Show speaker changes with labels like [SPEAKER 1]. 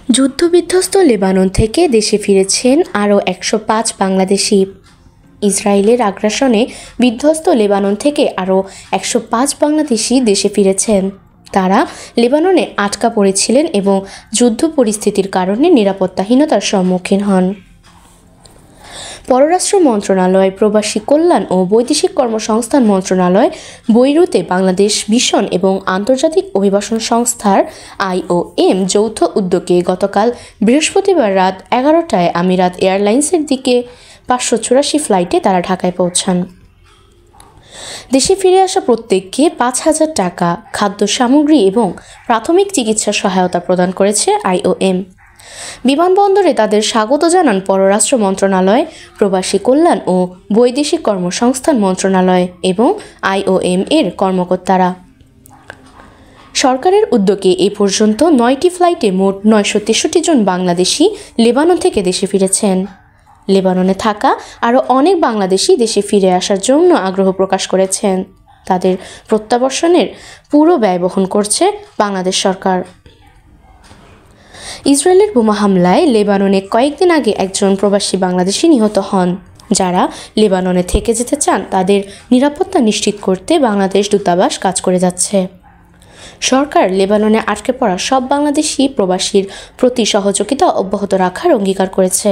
[SPEAKER 1] যুদ্ধবিধ্বস্ত লেবানন থেকে দেশে ফিরেছেন আরও ১০৫ বাংলাদেশি। ইসরায়েলের আগ্রাসনে বিধ্বস্ত লেবানন থেকে আরও ১০৫ বাংলাদেশি দেশে ফিরেছেন। তারা লেবাননে আটকা পড়েছিলেন এবং যুদ্ধ পরিস্থিতির কারণে নিরাপত্তাহীনতার সম্মুখীন হন। পররাষ্ট্র মন্ত্রণালয়, প্রবাসী কল্যাণ ও বৈদেশিক কর্মসংস্থান মন্ত্রণালয়, বৈরুতে বাংলাদেশ মিশন এবং আন্তর্জাতিক অভিবাসন সংস্থার IOM যৌথ উদ্যোগে গতকাল বৃহস্পতিবার রাত ১১টায় আমিরাত এয়ারলাইন্সের দিকে ৫৮৪ ফ্লাইটে তারা ঢাকায় পৌঁছান। দেশে ফিরে আসা প্রত্যেককে ৫,০০০ টাকা খাদ্য সামগ্রী এবং প্রাথমিক চিকিৎসা সহায়তা প্রদান করেছে IOM। বিমানবন্দরে তাদের স্বাগত জানান পররাষ্ট্র মন্ত্রণালয়, প্রবাসী কল্যাণ ও বৈদেশিক কর্মসংস্থান মন্ত্রণালয় এবং IOM এর কর্মকর্তারা। সরকারের উদ্যোগে এ পর্যন্ত ৯টি ফ্লাইটে মোট ৯৬৩ জন বাংলাদেশি লেবানন থেকে দেশে ফিরেছেন। লেবাননে থাকা আরও অনেক বাংলাদেশি দেশে ফিরে আসার জন্য আগ্রহ প্রকাশ করেছেন। তাদের প্রত্যাবর্তনের পুরো ব্যয় বহন করছে বাংলাদেশ সরকার। ইসরায়েলের বোমা হামলায় লেবাননে কয়েকদিন আগে একজন প্রবাসী বাংলাদেশি নিহত হন। যারা লেবাননে থেকে যেতে চান তাদের নিরাপত্তা নিশ্চিত করতে বাংলাদেশ দূতাবাস কাজ করে যাচ্ছে। সরকার লেবাননে আটকে পড়া সব বাংলাদেশি প্রবাসীর প্রতি সহযোগিতা অব্যাহত রাখার অঙ্গীকার করেছে।